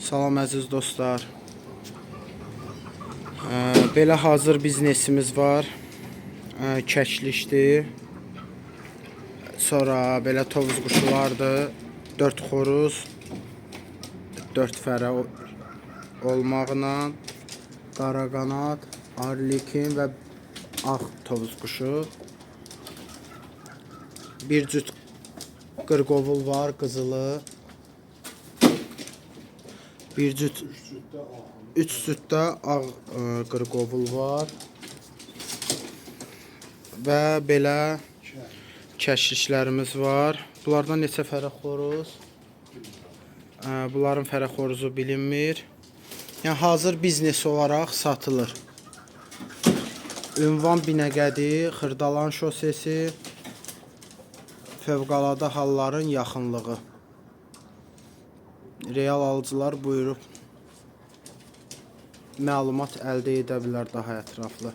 Salam əziz dostlar. Belə hazır biznesimiz var. Kəklikdir. Sonra belə tovuz quşulardır. 4 xoruz, 4 fərə olmaqla qaraqanad, arlekin və ağ tovuz quşu. Bir cüt qırqovul var, qızılı. Bir cüt 3 cütdə ağ qırqovul var. Və belə kəşliklərimiz var. Bunlardan neçə fərə xoruz? Bunların fərə xoruzu bilinmir. Yəni hazır biznes olaraq satılır. Ünvan Binəqədi, Xırdalan şosesi, Fövqəladə Halların yaxınlığı. Real alıcılar buyurub məlumat əldə edə bilər daha ətraflı.